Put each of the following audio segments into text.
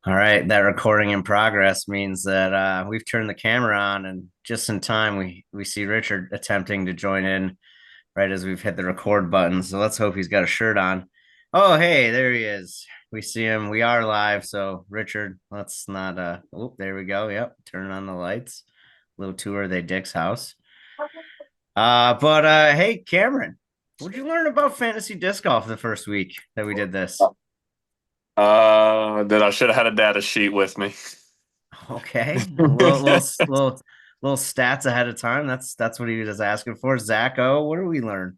All right, that recording in progress means that we've turned the camera on, and just in time, we see Richard attempting to join in right as we've hit the record button. So let's hope he's got a shirt on. Oh, hey, there he is. We see him. We are live. So Richard, let's not. Oh, there we go. Yep, turning on the lights. Little tour of their Dick's house. But hey, Cameron, what'd you learn about fantasy disc golf the first week that we did this? That I should have had a data sheet with me. Okay, a little stats ahead of time. That's what he was asking for. Zach O, what do we learn?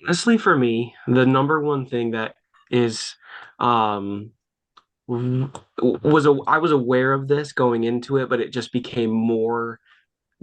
Honestly, for me, the number one thing that is um I was aware of this going into it, but it just became more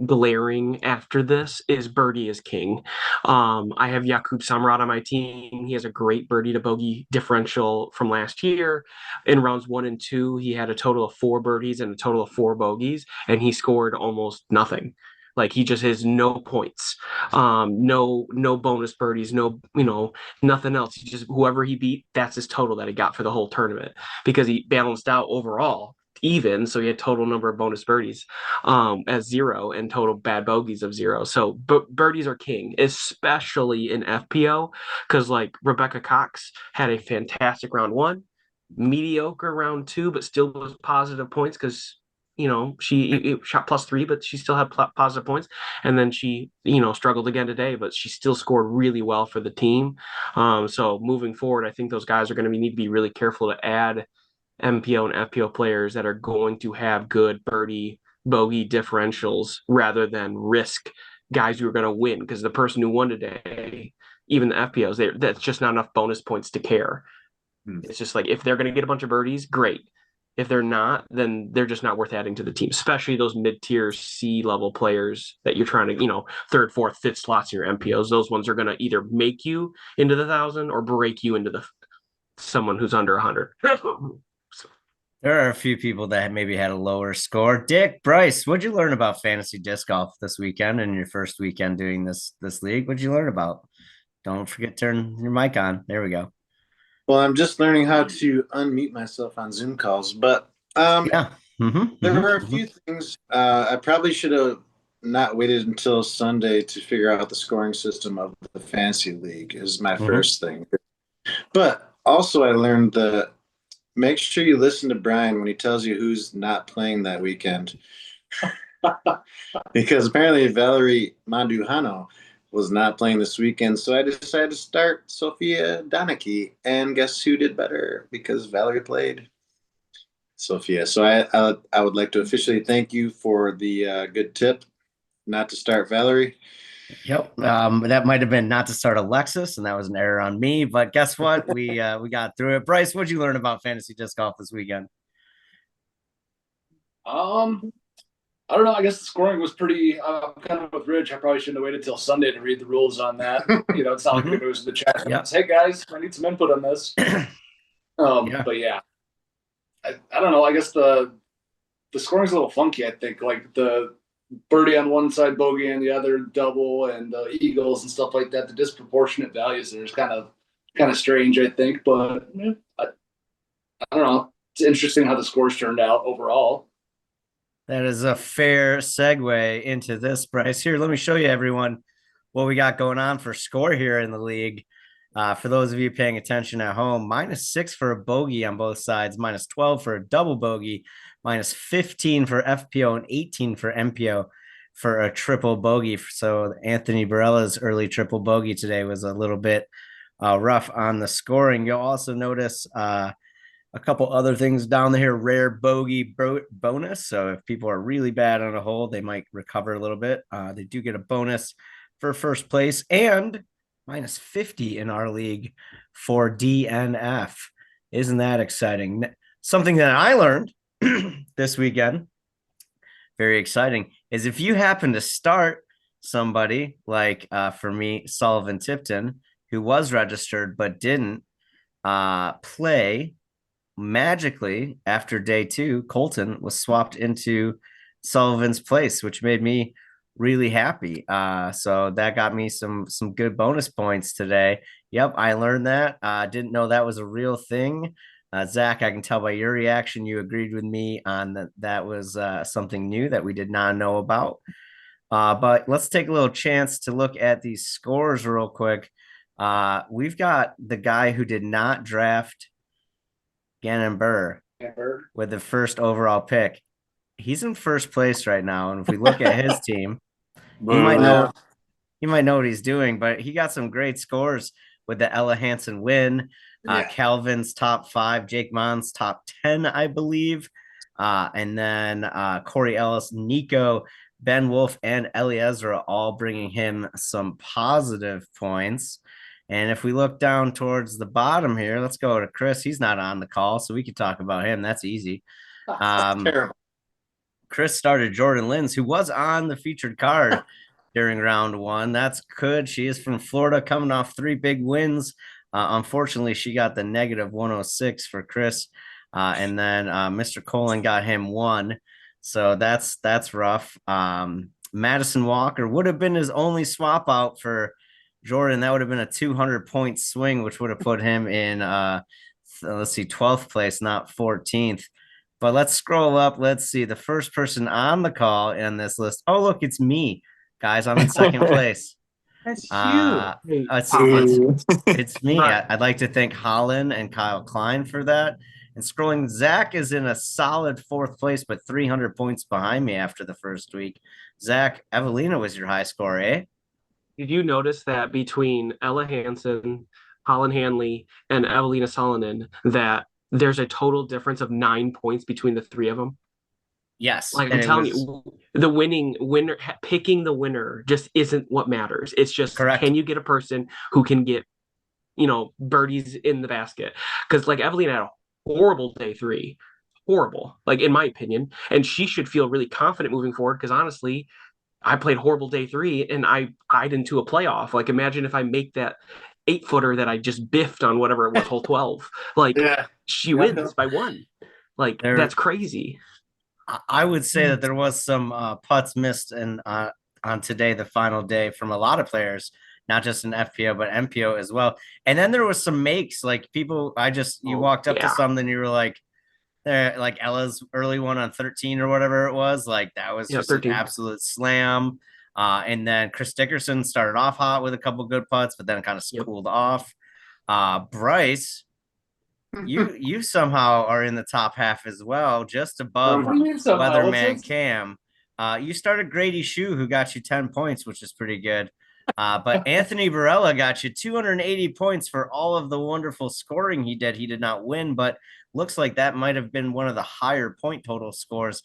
glaring after this is birdie is king. I have Jakub Samrat on my team. He has a great birdie to bogey differential from last year. In rounds one and two, he had a total of four birdies and a total of four bogeys, and he scored almost nothing. Like he just has no points, no bonus birdies, nothing else. He just whoever he beat, that's his total that he got for the whole tournament because he balanced out overall even, so he had total number of bonus birdies as zero and total bad bogeys of zero. So birdies are king, especially in FPO, because like Rebecca Cox had a fantastic round one, mediocre round two, but still was positive points because she shot plus three, but she still had positive points. And then she, struggled again today, but she still scored really well for the team. So moving forward, I think those guys are going to need to be really careful to add MPO and FPO players that are going to have good birdie bogey differentials rather than risk guys who are going to win because the person who won today, even the FPOs, that's just not enough bonus points to care. It's just like if they're going to get a bunch of birdies, great. If they're not, then they're just not worth adding to the team, especially those mid-tier C level players that you're trying to, third, fourth, fifth slots in your MPOs. Those ones are going to either make you into the thousand or break you into the someone who's under 100. There are a few people that maybe had a lower score. Dick, Bryce, what'd you learn about fantasy disc golf this weekend and your first weekend doing this league? What'd you learn about? Don't forget to turn your mic on. There we go. Well, I'm just learning how to unmute myself on Zoom calls, but Yeah. there were a few things. I probably should have not waited until Sunday to figure out the scoring system of the fantasy league is my first thing. But also I learned that make sure you listen to Brian when he tells you who's not playing that weekend. Because apparently Valerie Manduhano was not playing this weekend, so I decided to start Sophia Donachie, and guess who did better? Because Valerie played Sophia. So I would like to officially thank you for the good tip not to start Valerie. Yep. That might have been not to start Alexis, and that was an error on me. But guess what? We got through it. Bryce, what'd you learn about fantasy disc golf this weekend? Um, I don't know. I guess the scoring was pretty. Kind of with Rich. I probably shouldn't have waited till Sunday to read the rules on that. It's not like it was in the chat. Yep. Hey guys, I need some input on this. Yeah. But yeah, I don't know. I guess the scoring's a little funky. I think like the birdie on one side, bogey on the other, double, and the eagles and stuff like that. The disproportionate values there is kind of strange. I think, but I don't know. It's interesting how the scores turned out overall. That is a fair segue into this, Bryce. Here, let me show you everyone what we got going on for score here in the league. For those of you paying attention at home, -6 for a bogey on both sides, -12 for a double bogey, -15 for FPO, and 18 for MPO for a triple bogey. So Anthony Barella's early triple bogey today was a little bit rough on the scoring. You'll also notice a couple other things down there, rare bogey bonus. So if people are really bad on a hole, they might recover a little bit. They do get a bonus for first place and -50 in our league for DNF. Isn't that exciting? Something that I learned this weekend, very exciting, is if you happen to start somebody like for me, Sullivan Tipton, who was registered but didn't play magically after day two, Colton was swapped into Sullivan's place, which made me really happy. So that got me some good bonus points today. Yep, I learned that. Didn't know that was a real thing. Zach, I can tell by your reaction, you agreed with me on that. That was something new that we did not know about. But let's take a little chance to look at these scores real quick. We've got the guy who did not draft Gannon Burr with the first overall pick. He's in first place right now, and if we look at his team, he might know what he's doing, but he got some great scores with the Ella Hansen win. Calvin's top 5, Jake Mon's top 10, I believe. And then Corey Ellis, Nico, Ben Wolf, and Eliezer all bringing him some positive points. And if we look down towards the bottom here, let's go to Chris. He's not on the call, so we could talk about him. That's easy. Terrible. Chris started Jordan Lins, who was on the featured card during round 1. That's good. She is from Florida, coming off 3 big wins. Unfortunately, she got the negative 106 for Chris. And then Mr. Colin got him 1. So that's rough. Madison Walker would have been his only swap out for Jordan. That would have been a 200-point swing, which would have put him in, let's see, 12th place, not 14th. But let's scroll up. Let's see the first person on the call in this list. Oh, look, it's me, guys. I'm in second place. That's you. It's me. I'd like to thank Holland and Kyle Klein for that. And scrolling, Zach is in a solid 4th place, but 300 points behind me after the first week. Zach, Evelina was your high score, eh? Did you notice that between Ella Hansen, Holland Hanley, and Evelina Salonen, that there's a total difference of 9 points between the 3 of them? Yes. Like I'm telling you, the winner, picking the winner just isn't what matters. It's just, correct. Can you get a person who can get, birdies in the basket? Because like Evelina had a horrible day 3, horrible, like in my opinion, and she should feel really confident moving forward. Because honestly, I played horrible day 3 and I tied into a playoff. Like imagine if I make that 8-footer that I just biffed on whatever it was, hole 12. Like she wins by 1. Like that's crazy. I would say that there was some putts missed on today, the final day, from a lot of players, not just in FPO but MPO as well. And then there was some makes, like people. You walked up to something, you were like Ella's early one on 13 or whatever it was. Like that was just 13. An absolute slam. And then Chris Dickerson started off hot with a couple good putts, but then kind of cooled off. Bryce, you somehow are in the top half as well, just above Weatherman Cam. You started Grady Shue, who got you 10 points, which is pretty good. But Anthony Barella got you 280 points for all of the wonderful scoring he did. He did not win, but looks like that might have been one of the higher point total scores.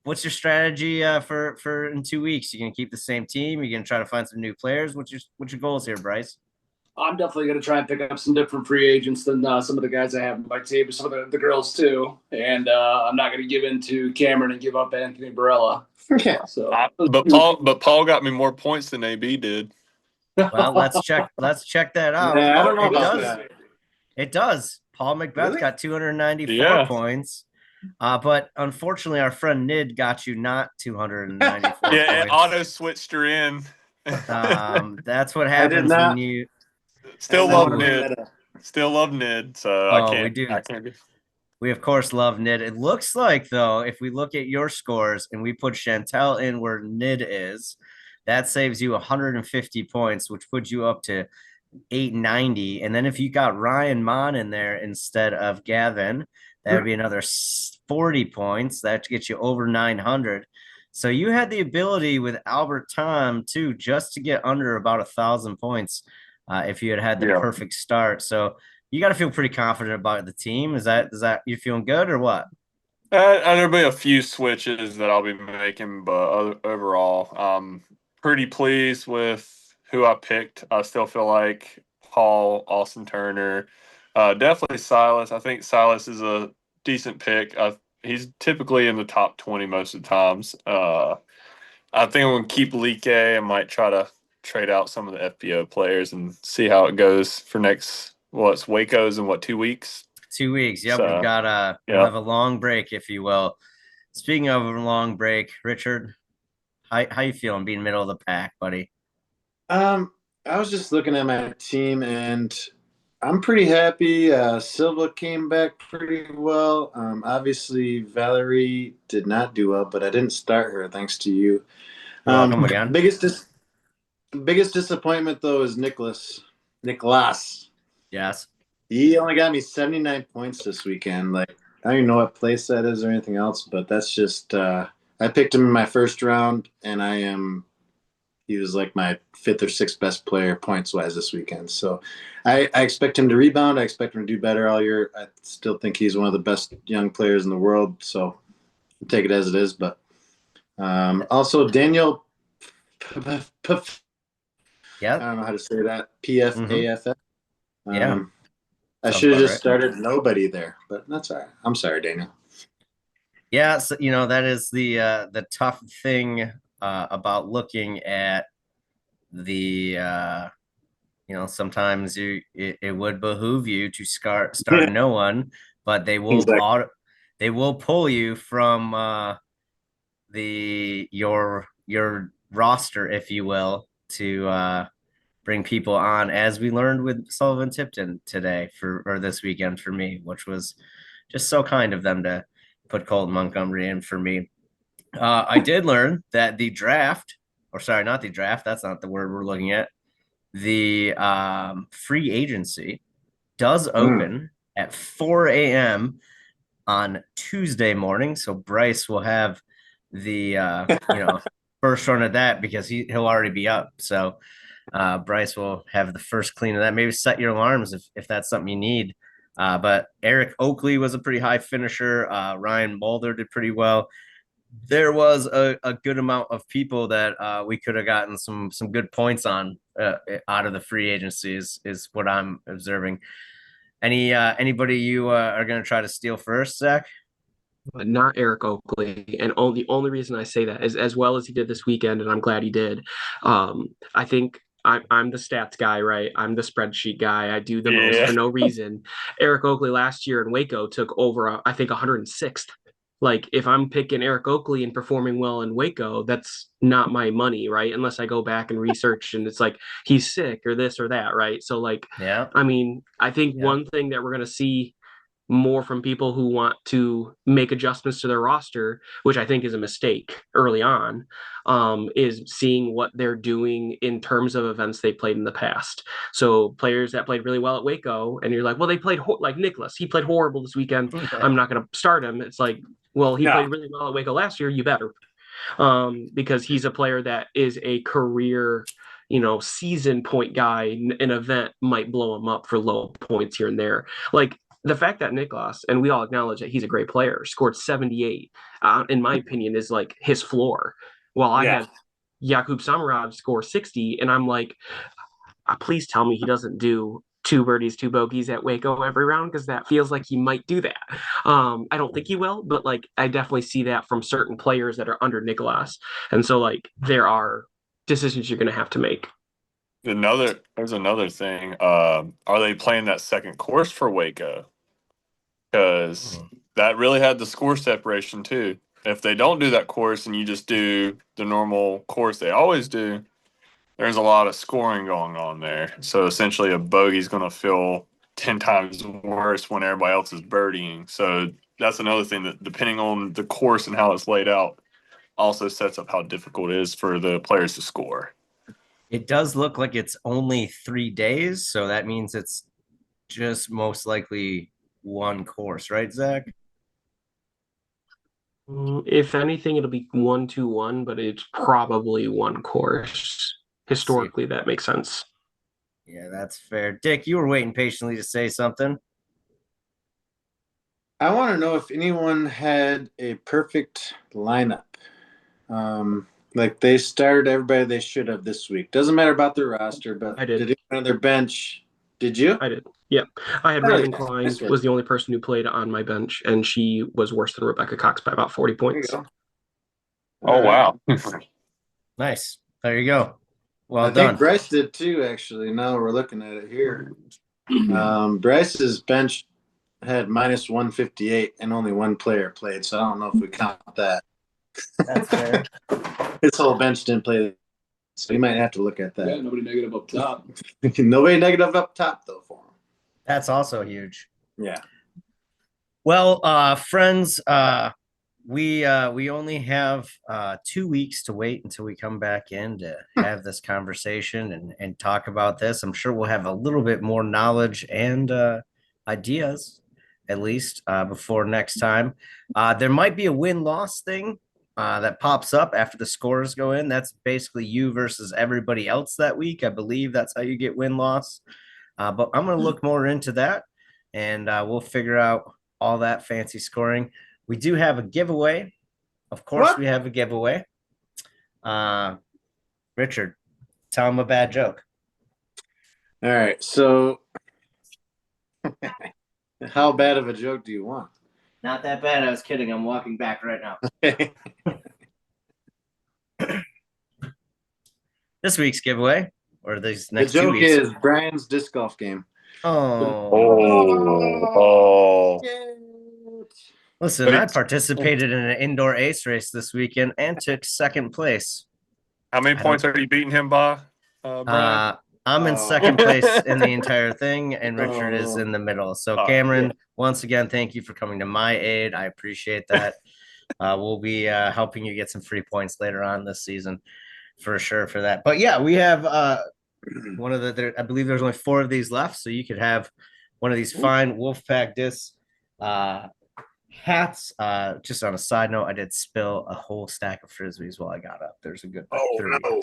What's your strategy for in 2 weeks? You gonna keep the same team? You gonna try to find some new players? What's your goals here, Bryce? I'm definitely going to try and pick up some different free agents than some of the guys I have in my team, some of the girls too. And I'm not going to give in to Cameron and give up Anthony Barella. Yeah. So, but Paul got me more points than AB did. Well, let's check that out. I don't know about that. It does. Paul Macbeth got 294 points. But unfortunately, our friend Nid got you not 294 points. And auto switched her in. That's what happens when you still love Nid. Still love Nid. So I can't. We do. I can't be. We of course love Nid. It looks like though, if we look at your scores and we put Chantel in where Nid is, that saves you 150 points, which puts you up to 890. And then if you got Ryan Mon in there instead of Gavin, that would be another 40 points. That gets you over 900. So you had the ability with Albert Tom too, just to get under about 1,000 points if you had the perfect start. So you got to feel pretty confident about the team. Is that you feeling good or what? There'll be a few switches that I'll be making, but overall, pretty pleased with who I picked. I still feel like Paul, Austin Turner, definitely Silas. I think Silas is a decent pick. He's typically in the top 20 most of the times. I think I'm going to keep Leake. I might try to trade out some of the FPO players and see how it goes for next. Well, it's Waco's in 2 weeks? 2 weeks. Yep. So, we've got we'll have a long break, if you will. Speaking of a long break, Richard, how you feeling being middle of the pack, buddy? I was just looking at my team, and I'm pretty happy. Silva came back pretty well. Obviously, Valerie did not do well, but I didn't start her thanks to you. You're welcome again. Biggest disappointment though is Nicholas. Yes. He only got me 79 points this weekend. Like I don't even know what place that is or anything else, but that's just I picked him in my first round, and he was like my fifth or sixth best player points wise this weekend. So I expect him to rebound. I expect him to do better all year. I still think he's one of the best young players in the world. So take it as it is. But also Daniel, Yeah. I don't know how to say that. PFAFF. Yeah. I should have just started nobody there, but that's all right. I'm sorry, Daniel. Yeah, so that is the tough thing about looking at the sometimes it would behoove you to start no one, but they will they will pull you from your roster, if you will, to bring people on, as we learned with Sullivan Tipton today or this weekend for me, which was just so kind of them to put Colton Montgomery in for me. I did learn that the draft, or sorry, not the draft, that's not the word we're looking at. The free agency does open at 4 a.m. on Tuesday morning. So Bryce will have the first run at that because he'll already be up. So Bryce will have the first clean of that. Maybe set your alarms if that's something you need. But Eric Oakley was a pretty high finisher. Ryan Mulder did pretty well. There was a good amount of people that we could have gotten some good points on out of the free agencies is what I'm observing. Anybody you are going to try to steal first, Zach? Not Eric Oakley. And the only reason I say that is, as well as he did this weekend, and I'm glad he did, I think I'm the stats guy, right? I'm the spreadsheet guy. I do the most for no reason. Eric Oakley last year in Waco took over, I think, 106th. Like, if I'm picking Eric Oakley and performing well in Waco, that's not my money, right? Unless I go back and research and it's like he's sick or this or that, right? So, like, yeah, I mean, I think one thing that we're going to see more from people who want to make adjustments to their roster, which I think is a mistake early on, is seeing what they're doing in terms of events they played in the past. So players that played really well at Waco, and you're like, well, they played like Nicholas. He played horrible this weekend. I'm not going to start him. It's like, well, he played really well at Waco last year. You better, because he's a player that is a career season point guy. An event might blow him up for low points here and there. Like, the fact that Nicholas, and we all acknowledge that he's a great player, scored 78, in my opinion, is like his floor. While I had Jakub Samarad score 60, and I'm like, please tell me he doesn't do 2 birdies, 2 bogeys at Waco every round, because that feels like he might do that. I don't think he will, but like I definitely see that from certain players that are under Nicholas. And so like there are decisions you're going to have to make. There's another thing. Are they playing that second course for Waco? Because that really had the score separation too. If they don't do that course and you just do the normal course they always do, there's a lot of scoring going on there. So essentially a bogey's going to feel 10 times worse when everybody else is birdieing. So that's another thing that, depending on the course and how it's laid out, also sets up how difficult it is for the players to score. It does look like it's only 3 days, so that means it's just most likely one course, right, Zach? If anything, it'll be 1-2-1, but it's probably one course. Historically, that makes sense. Yeah, that's fair. Dick, you were waiting patiently to say something. I want to know if anyone had a perfect lineup. Like they started everybody they should have this week. Doesn't matter about their roster, but I did. anyone on their bench? Did you? I did. Yeah. I had Raven Klein was the only person who played on my bench, and she was worse than Rebecca Cox by about 40 points. Wow. Nice. There you go. Well I done. think Bryce did too, actually. Now we're looking at it here. Bryce's bench had minus 158 and only one player played, so I don't know if we count that. That's fair. His whole bench didn't play, so you might have to look at that. Yeah, nobody negative up top. Nobody negative up top, though, for him. That's also huge. Yeah. Well, friends, we only have 2 weeks to wait until we come back in to have this conversation and talk about this. I'm sure we'll have a little bit more knowledge and ideas, at least before next time. There might be a win-loss thing that pops up after the scores go in. That's basically you versus everybody else that week. I believe that's how you get win-loss. But I'm going to look more into that, and we'll figure out all that fancy scoring. We do have a giveaway. Of course, we have a giveaway. Richard, tell him a bad joke. All right. So, how bad of a joke do you want? Not that bad. I was kidding. I'm walking back right now. This week's giveaway, or these next the 2 joke weeks. is Brian's disc golf game. Oh. Listen, I participated in an indoor ace race this weekend and took second place. How many points are you beating him by, Brian? I'm in second place in the entire thing, and Richard is in the middle. So, Cameron, once again, thank you for coming to my aid. I appreciate that. We'll be helping you get some free points later on this season for sure for that. But yeah, we have one of the, I believe there's only 4 of these left. So you could have one of these fine Wolfpack discs hats. Just on a side note, I did spill a whole stack of frisbees while I got up. There's a good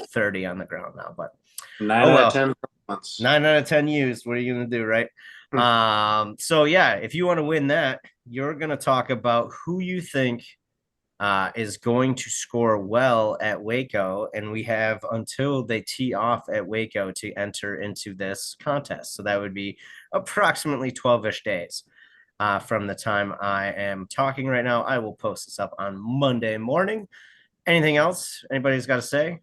30 on the ground now, but 9 out of 10 months. 9 out of 10 used. What are you gonna do, right? So yeah, if you want to win that, you're gonna talk about who you think is going to score well at Waco, and we have until they tee off at Waco to enter into this contest. So that would be approximately 12-ish days. From the time I am talking right now. I will post this up on Monday morning. Anything else anybody's got to say?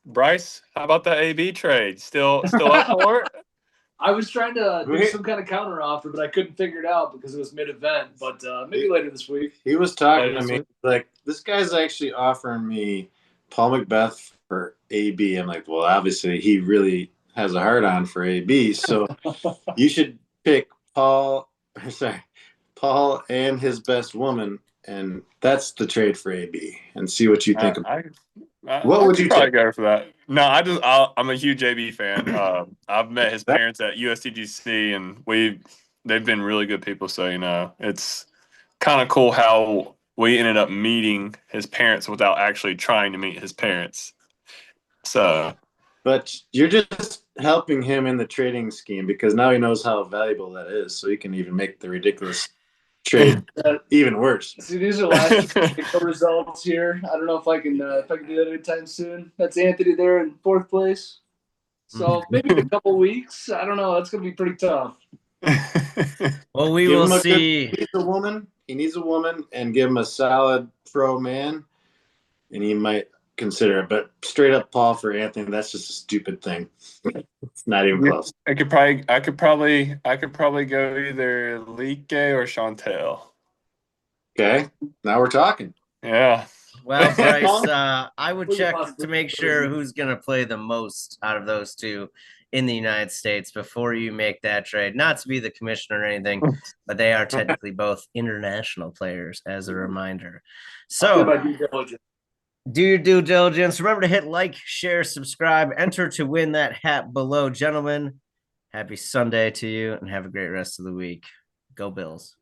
Bryce, how about the AB trade? Still up for it? I was trying to do some kind of counter offer, but I couldn't figure it out because it was mid-event. But maybe later this week. He was talking to me like, this guy's actually offering me Paul Macbeth for AB. I'm like, well, obviously he really has a hard on for AB, so you should pick Paul and his best woman, and that's the trade for AB. And see what you think. What would you probably go for that? No, I'm a huge AB fan. I've met his parents at USDGC, and they've been really good people. So it's kind of cool how we ended up meeting his parents without actually trying to meet his parents. So. But you're just helping him in the trading scheme because now he knows how valuable that is. So he can even make the ridiculous trade even worse. See, these are last results here. I don't know if I can do that anytime soon. That's Anthony there in 4th place. So maybe in a couple weeks. I don't know. That's going to be pretty tough. Well, we will see. He needs a woman, and give him a solid pro man, and he might consider it. But straight up Paul for Anthony, that's just a stupid thing. It's not even close. I could probably go either Lique or Chantel. Okay, now we're talking. Yeah. Well, Bryce, I would check to make sure who's going to play the most out of those two in the United States before you make that trade. Not to be the commissioner or anything, but they are technically both international players, as a reminder. So do your due diligence. Remember to hit like, share, subscribe, enter to win that hat below. Gentlemen, happy Sunday to you, and have a great rest of the week. Go Bills.